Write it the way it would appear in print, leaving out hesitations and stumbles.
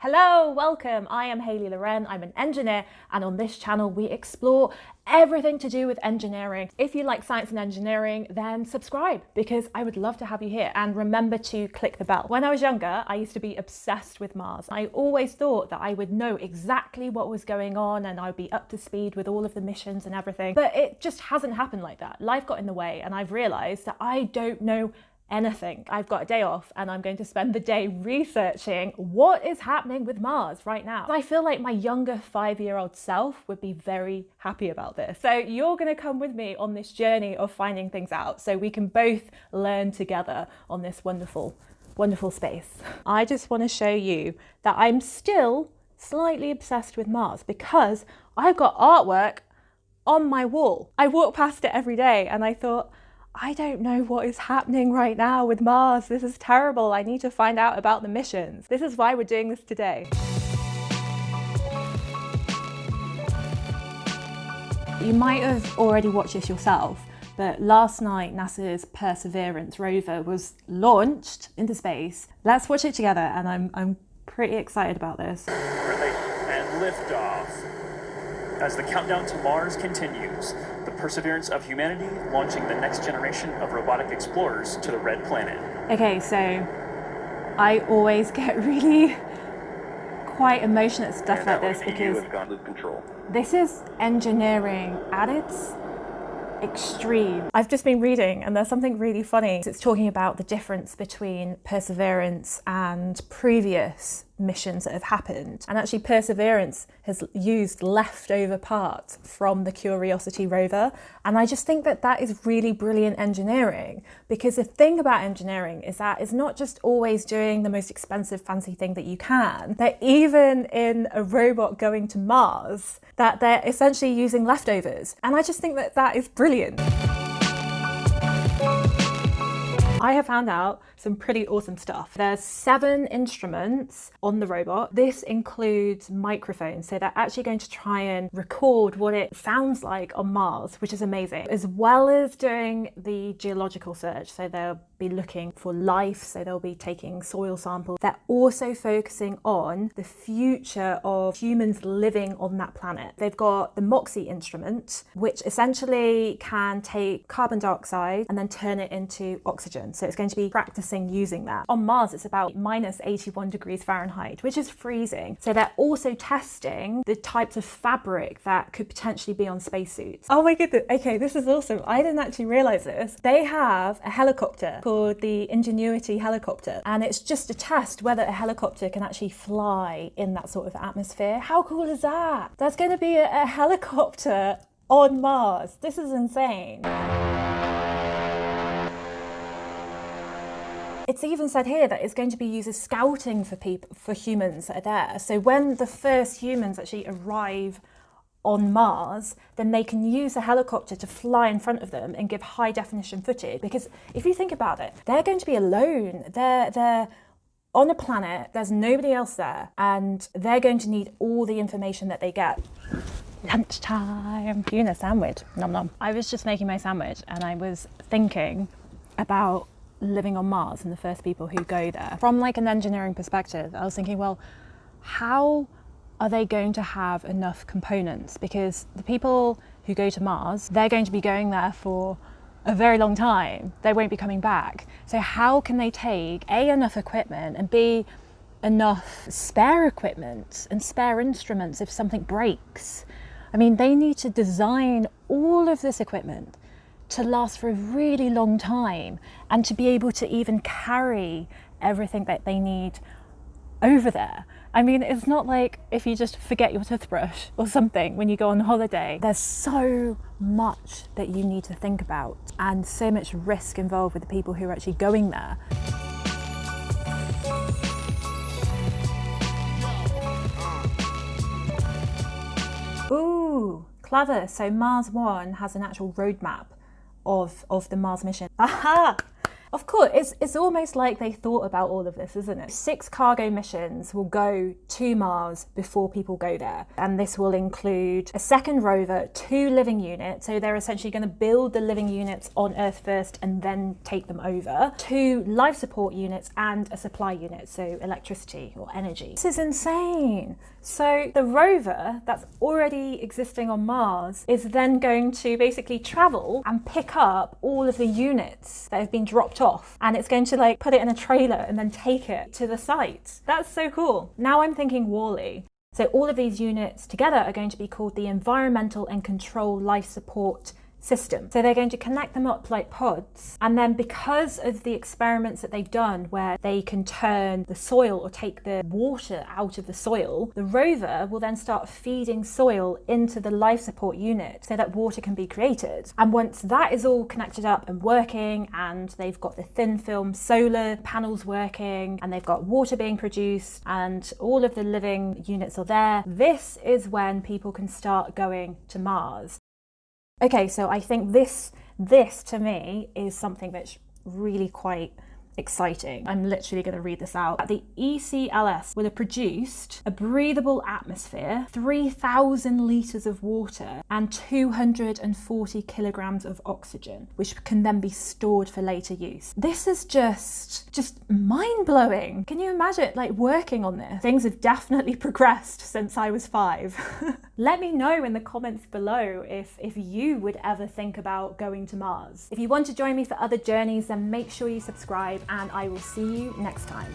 Hello, welcome. I am Hayley Loren. I'm an engineer, and on this channel we explore everything to do with engineering. If you like science and engineering, then subscribe because I would love to have you here. And remember to click the bell. When I was younger, I used to be obsessed with Mars. I always thought that I would know exactly what was going on and I would be up to speed with all of the missions and everything. But it just hasn't happened like that. Life got in the way, and I've realized that I don't know anything. I've got a day off and I'm going to spend the day researching what is happening with Mars right now. I feel like my younger 5-year-old self would be very happy about this. So you're going to come with me on this journey of finding things out so we can both learn together on this wonderful, wonderful space. I just want to show you that I'm still slightly obsessed with Mars because I've got artwork on my wall. I walk past it every day and I thought, I don't know what is happening right now with Mars. This is terrible. I need to find out about the missions. This is why we're doing this today. You might have already watched this yourself, but last night NASA's Perseverance rover was launched into space. Let's watch it together, and I'm pretty excited about this. And liftoff. As the countdown to Mars continues, the perseverance of humanity launching the next generation of robotic explorers to the Red Planet. Okay, so I always get really quite emotional at stuff like this because this is engineering at its extreme. I've just been reading and there's something really funny. It's talking about the difference between Perseverance and previous missions that have happened. And actually Perseverance has used leftover parts from the Curiosity rover. And I just think that that is really brilliant engineering, because the thing about engineering is that it's not just always doing the most expensive fancy thing that you can. That even in a robot going to Mars, that they're essentially using leftovers. And I just think that that is brilliant. I have found out some pretty awesome stuff. There's 7 instruments on the robot. This includes microphones, so they're actually going to try and record what it sounds like on Mars, which is amazing, as well as doing the geological search. So they'll be looking for life, so they'll be taking soil samples. They're also focusing on the future of humans living on that planet. They've got the MOXIE instrument, which essentially can take carbon dioxide and then turn it into oxygen. So it's going to be practicing using that. On Mars, it's about minus 81 degrees Fahrenheit, which is freezing. So they're also testing the types of fabric that could potentially be on spacesuits. Oh my goodness. Okay, this is awesome. I didn't actually realize this. They have a helicopter called the Ingenuity helicopter, and it's just a test whether a helicopter can actually fly in that sort of atmosphere. How cool is that? There's going to be a helicopter on Mars. This is insane. It's even said here that it's going to be used as scouting for humans that are there. So when the first humans actually arrive on Mars, then they can use a helicopter to fly in front of them and give high definition footage. Because if you think about it, they're going to be alone. They're on a planet, there's nobody else there, and they're going to need all the information that they get. Lunchtime. Doing a sandwich. Nom nom. I was just making my sandwich and I was thinking about living on Mars and the first people who go there. From like an engineering perspective, I was thinking, well, how are they going to have enough components? Because the people who go to Mars, they're going to be going there for a very long time. They won't be coming back. So how can they take A, enough equipment, and B, enough spare equipment and spare instruments if something breaks? I mean, they need to design all of this equipment to last for a really long time and to be able to even carry everything that they need over there. I mean, it's not like if you just forget your toothbrush or something when you go on holiday. There's so much that you need to think about and so much risk involved with the people who are actually going there. Ooh, clever. So Mars 1 has an actual roadmap of the Mars mission. Aha! Of course, it's almost like they thought about all of this, isn't it? 6 cargo missions will go to Mars before people go there. And this will include a second rover, 2 living units. So they're essentially going to build the living units on Earth first and then take them over. 2 life support units and a supply unit, so electricity or energy. This is insane. So the rover that's already existing on Mars is then going to basically travel and pick up all of the units that have been dropped off, and it's going to like put it in a trailer and then take it to the site. That's so cool. Now I'm thinking WALL-E. So all of these units together are going to be called the Environmental and Control Life Support System. So they're going to connect them up like pods, and then because of the experiments that they've done where they can turn the soil or take the water out of the soil, the rover will then start feeding soil into the life support unit so that water can be created. And once that is all connected up and working, and they've got the thin film solar panels working, and they've got water being produced, and all of the living units are there, this is when people can start going to Mars. Okay, so I think this to me is something that's really quite exciting. I'm literally going to read this out. The ECLS will have produced a breathable atmosphere, 3,000 litres of water and 240 kilograms of oxygen, which can then be stored for later use. This is just mind-blowing. Can you imagine like working on this? Things have definitely progressed since I was 5. Let me know in the comments below if you would ever think about going to Mars. If you want to join me for other journeys, then make sure you subscribe, and I will see you next time.